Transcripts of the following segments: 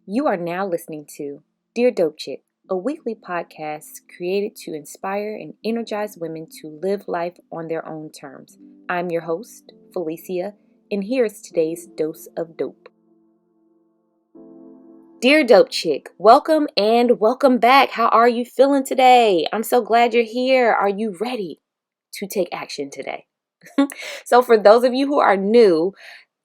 You are now listening to Dear Dope Chick, a weekly podcast created to inspire and energize women to live life on their own terms. I'm your host, Felicia, and here's today's dose of dope. Dear Dope Chick, welcome and welcome back. How are you feeling today? I'm so glad you're here. Are you ready to take action today? So, for those of you who are new,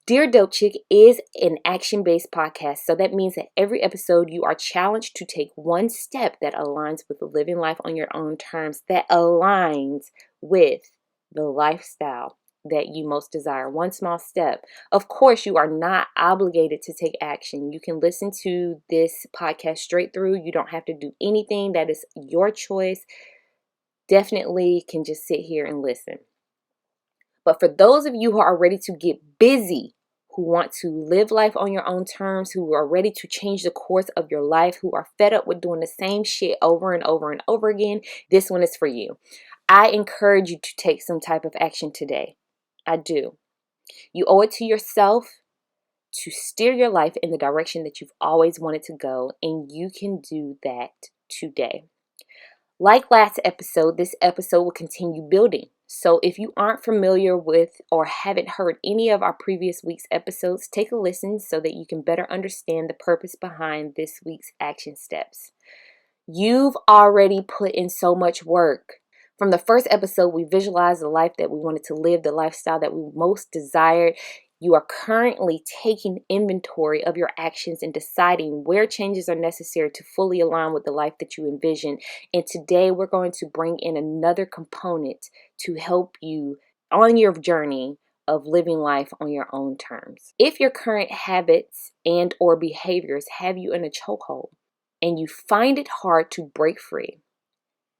Dear Dope Chick is an action-based podcast, so that means that every episode you are challenged to take one step that aligns with living life on your own terms, that aligns with the lifestyle that you most desire. One small step. Of course, you are not obligated to take action. You can listen to this podcast straight through. You don't have to do anything. That is your choice. Definitely can just sit here and listen. But for those of you who are ready to get busy, who want to live life on your own terms, who are ready to change the course of your life, who are fed up with doing the same shit over and over and over again, this one is for you. I encourage you to take some type of action today. I do. You owe it to yourself to steer your life in the direction that you've always wanted to go, and you can do that today. Like last episode, this episode will continue building. So if you aren't familiar with or haven't heard any of our previous week's episodes, take a listen so that you can better understand the purpose behind this week's action steps. You've already put in so much work. From the first episode, we visualized the life that we wanted to live, the lifestyle that we most desired. You are currently taking inventory of your actions and deciding where changes are necessary to fully align with the life that you envision. And today we're going to bring in another component to help you on your journey of living life on your own terms. If your current habits and or behaviors have you in a chokehold and you find it hard to break free,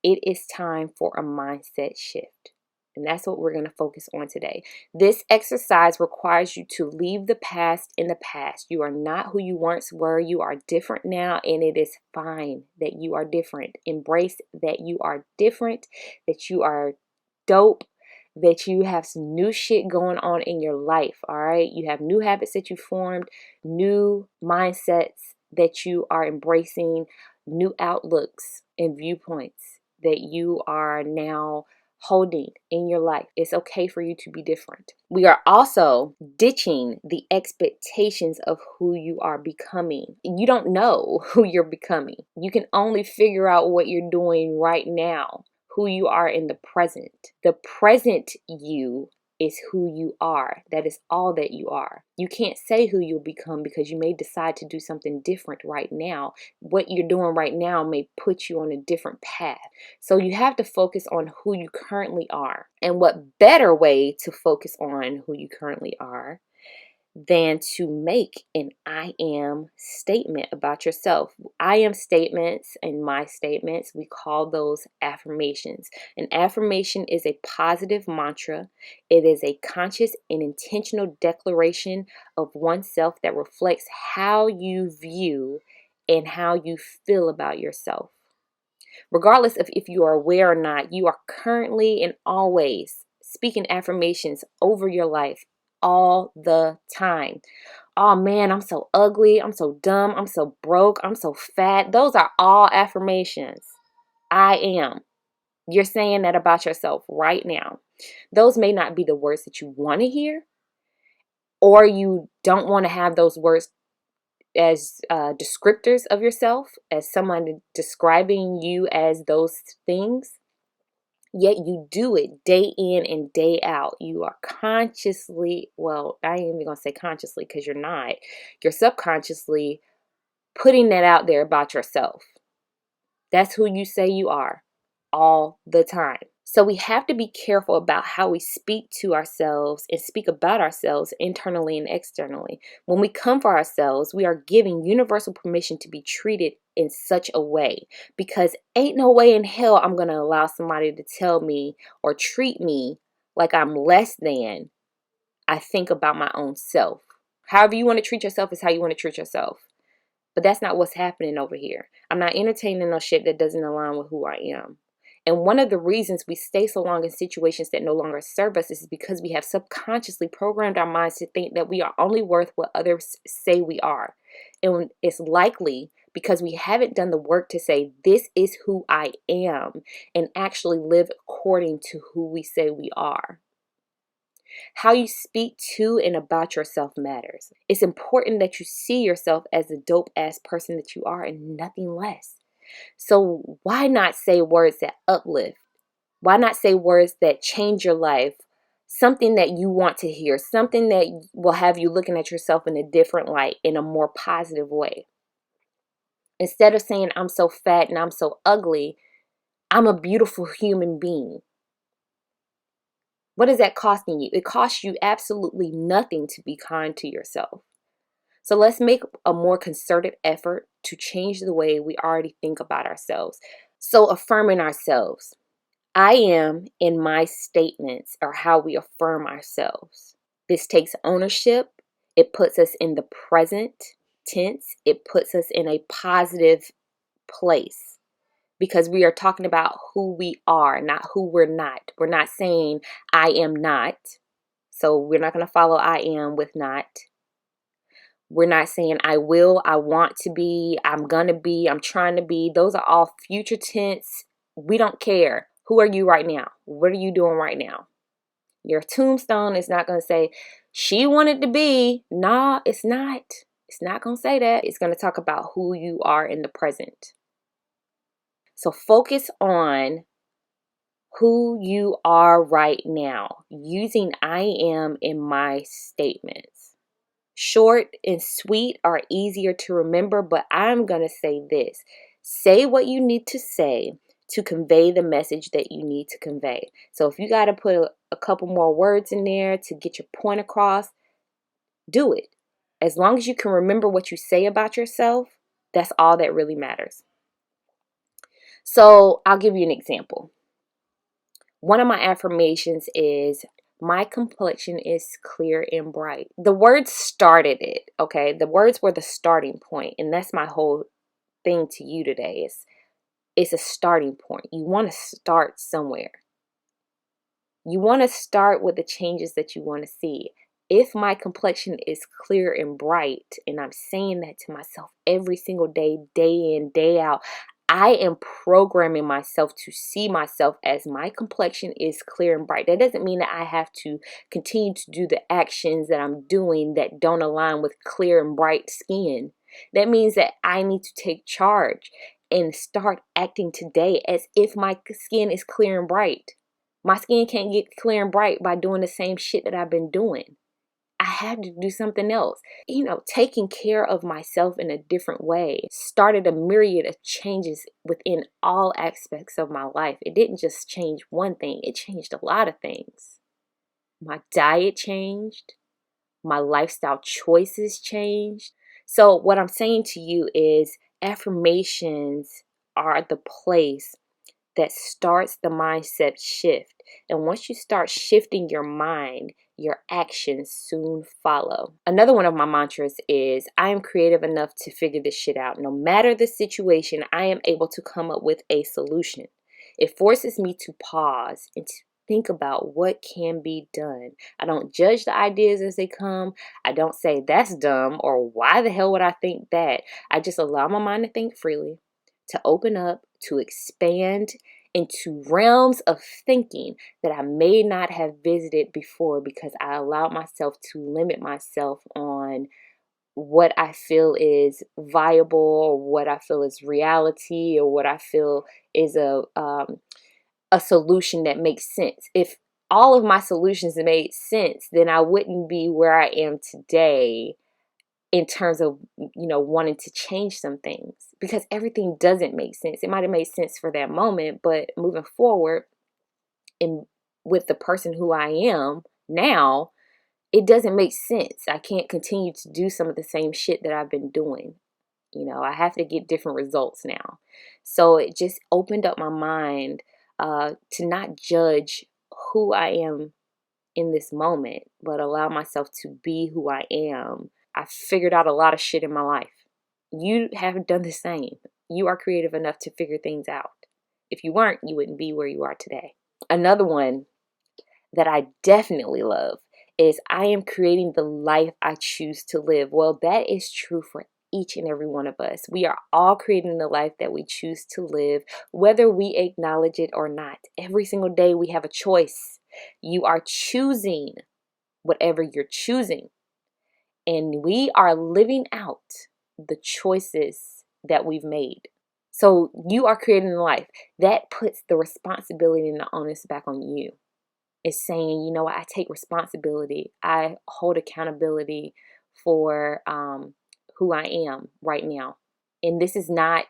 it is time for a mindset shift. And that's what we're going to focus on today. This exercise requires you to leave the past in the past. You are not who you once were. You are different now, and it is fine that you are different. Embrace that you are different, that you are dope, that you have some new shit going on in your life, all right? You have new habits that you formed, new mindsets that you are embracing, new outlooks and viewpoints that you are now holding in your life. It's okay for you to be different. We are also ditching the expectations of who you are becoming. You don't know who you're becoming. You can only figure out what you're doing right now, who you are in the present. The present you is who you are. That is all that you are. You can't say who you'll become because you may decide to do something different right now. What you're doing right now may put you on a different path. So you have to focus on who you currently are. And what better way to focus on who you currently are than to make an I am statement about yourself. I am statements and my statements, we call those affirmations. An affirmation is a positive mantra. It is a conscious and intentional declaration of oneself that reflects how you view and how you feel about yourself. Regardless of if you are aware or not, you are currently and always speaking affirmations over your life all the time. Oh man, I'm so ugly. I'm so dumb. I'm so broke. I'm so fat. Those are all affirmations. I am. You're saying that about yourself right now. Those may not be the words that you want to hear, or you don't want to have those words as descriptors of yourself, as someone describing you as those things. Yet you do it day in and day out. You are consciously, well, I ain't even going to say consciously because you're not. You're subconsciously putting that out there about yourself. That's who you say you are all the time. So we have to be careful about how we speak to ourselves and speak about ourselves internally and externally. When we come for ourselves, we are giving universal permission to be treated in such a way, because ain't no way in hell I'm going to allow somebody to tell me or treat me like I'm less than I think about my own self. However you want to treat yourself is how you want to treat yourself. But that's not what's happening over here. I'm not entertaining no shit that doesn't align with who I am. And one of the reasons we stay so long in situations that no longer serve us is because we have subconsciously programmed our minds to think that we are only worth what others say we are. And it's likely because we haven't done the work to say, this is who I am, and actually live according to who we say we are. How you speak to and about yourself matters. It's important that you see yourself as the dope ass person that you are and nothing less. So why not say words that uplift? Why not say words that change your life? Something that you want to hear, something that will have you looking at yourself in a different light, in a more positive way. Instead of saying, I'm so fat and I'm so ugly, I'm a beautiful human being. What is that costing you? It costs you absolutely nothing to be kind to yourself. So let's make a more concerted effort to change the way we already think about ourselves. So affirming ourselves. I am in my statements are how we affirm ourselves. This takes ownership. It puts us in the present tense. It puts us in a positive place because we are talking about who we are, not who we're not. We're not saying I am not. So we're not going to follow I am with not. We're not saying I will, I want to be, I'm going to be, I'm trying to be. Those are all future tense. We don't care. Who are you right now? What are you doing right now? Your tombstone is not going to say, she wanted to be. Nah, it's not. It's not going to say that. It's going to talk about who you are in the present. So focus on who you are right now using I am in my statements. Short and sweet are easier to remember, but I'm going to say this. Say what you need to say to convey the message that you need to convey. So if you got to put a couple more words in there to get your point across, do it. As long as you can remember what you say about yourself, that's all that really matters. So I'll give you an example. One of my affirmations is, my complexion is clear and bright. The words started it, okay? The words were the starting point, and that's my whole thing to you today. It's a starting point. You want to start somewhere. You want to start with the changes that you want to see. If my complexion is clear and bright, and I'm saying that to myself every single day, day in, day out, I am programming myself to see myself as my complexion is clear and bright. That doesn't mean that I have to continue to do the actions that I'm doing that don't align with clear and bright skin. That means that I need to take charge and start acting today as if my skin is clear and bright. My skin can't get clear and bright by doing the same shit that I've been doing. I had to do something else. Taking care of myself in a different way started a myriad of changes within all aspects of my life. It didn't just change one thing, it changed a lot of things. My diet changed, my lifestyle choices changed. So what I'm saying to you is affirmations are the place that starts the mindset shift. And once you start shifting your mind, your actions soon follow. Another one of my mantras is, I am creative enough to figure this shit out. No matter the situation, I am able to come up with a solution. It forces me to pause and to think about what can be done. I don't judge the ideas as they come. I don't say that's dumb or why the hell would I think that. I just allow my mind to think freely, to open up, to expand into realms of thinking that I may not have visited before because I allowed myself to limit myself on what I feel is viable or what I feel is reality or what I feel is a solution that makes sense. If all of my solutions made sense, then I wouldn't be where I am today in terms of, wanting to change some things, because everything doesn't make sense. It might have made sense for that moment, but moving forward and with the person who I am now, it doesn't make sense. I can't continue to do some of the same shit that I've been doing. I have to get different results now. So it just opened up my mind to not judge who I am in this moment, but allow myself to be who I am. I figured out a lot of shit in my life. You haven't done the same. You are creative enough to figure things out. If you weren't, you wouldn't be where you are today. Another one that I definitely love is, I am creating the life I choose to live. Well, that is true for each and every one of us. We are all creating the life that we choose to live, whether we acknowledge it or not. Every single day we have a choice. You are choosing whatever you're choosing. And we are living out the choices that we've made. So you are creating a life. That puts the responsibility and the onus back on you. It's saying, you know what, I take responsibility. I hold accountability for who I am right now. And this is not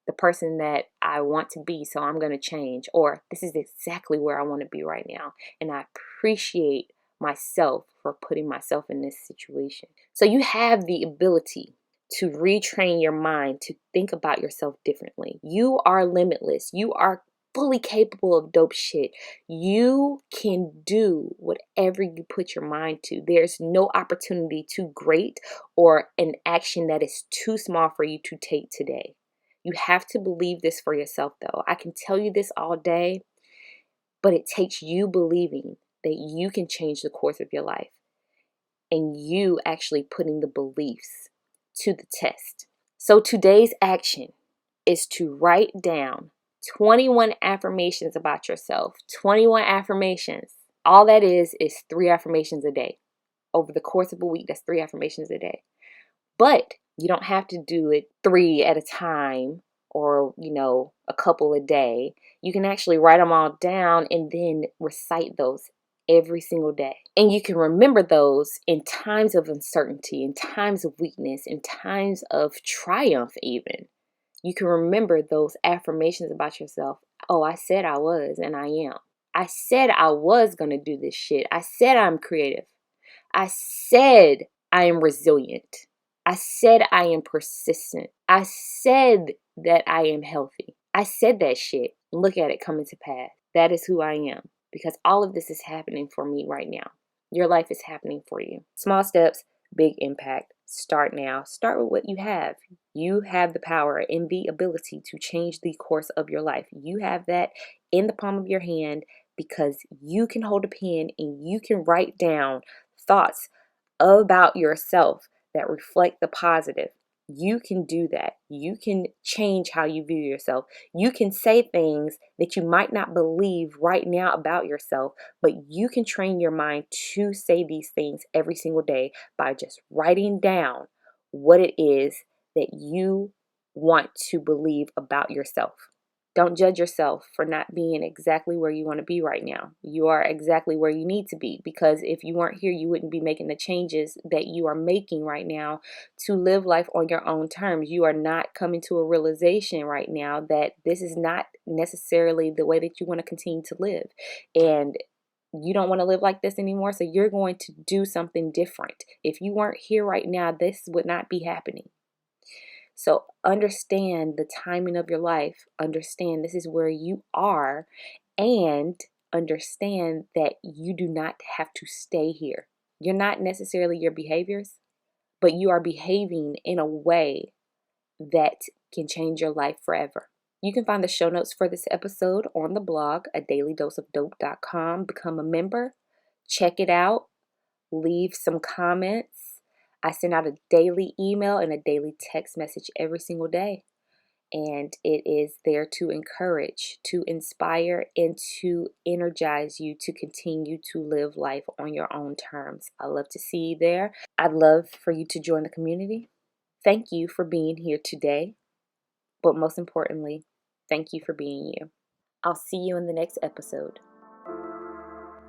the person that I want to be, so I'm going to change. Or this is exactly where I want to be right now. And I appreciate myself for putting myself in this situation. So you have the ability to retrain your mind to think about yourself differently. You are limitless. You are fully capable of dope shit. You can do whatever you put your mind to. There's no opportunity too great or an action that is too small for you to take today. You have to believe this for yourself, though. I can tell you this all day, but it takes you believing that you can change the course of your life and you actually putting the beliefs to the test. So today's action is to write down 21 affirmations about yourself. 21 affirmations. All that is 3 affirmations a day. Over the course of a week, that's 3 affirmations a day. But you don't have to do it 3 at a time or, a couple a day. You can actually write them all down and then recite those every single day. And you can remember those in times of uncertainty, in times of weakness, in times of triumph even. You can remember those affirmations about yourself. Oh, I said I was and I am. I said I was going to do this shit. I said I'm creative. I said I am resilient. I said I am persistent. I said that I am healthy. I said that shit. Look at it coming to pass. That is who I am. Because all of this is happening for me right now. Your life is happening for you. Small steps, big impact. Start now. Start with what you have. You have the power and the ability to change the course of your life. You have that in the palm of your hand because you can hold a pen and you can write down thoughts about yourself that reflect the positive. You can do that. You can change how you view yourself. You can say things that you might not believe right now about yourself, but you can train your mind to say these things every single day by just writing down what it is that you want to believe about yourself. Don't judge yourself for not being exactly where you want to be right now. You are exactly where you need to be, because if you weren't here, you wouldn't be making the changes that you are making right now to live life on your own terms. You are not coming to a realization right now that this is not necessarily the way that you want to continue to live. And you don't want to live like this anymore, so you're going to do something different. If you weren't here right now, this would not be happening. So understand the timing of your life. Understand this is where you are, and understand that you do not have to stay here. You're not necessarily your behaviors, but you are behaving in a way that can change your life forever. You can find the show notes for this episode on the blog, adailydoseofdope.com. Become a member, check it out, leave some comments. I send out a daily email and a daily text message every single day. And it is there to encourage, to inspire, and to energize you to continue to live life on your own terms. I love to see you there. I'd love for you to join the community. Thank you for being here today. But most importantly, thank you for being you. I'll see you in the next episode.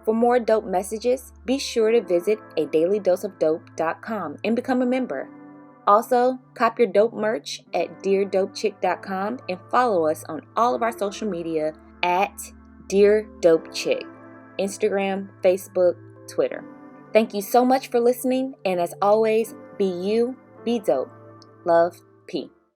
For more dope messages, be sure to visit adailydoseofdope.com and become a member. Also, cop your dope merch at deardopechick.com and follow us on all of our social media at Dear Dope Chick, Instagram, Facebook, Twitter. Thank you so much for listening, and as always, be you, be dope. Love, P.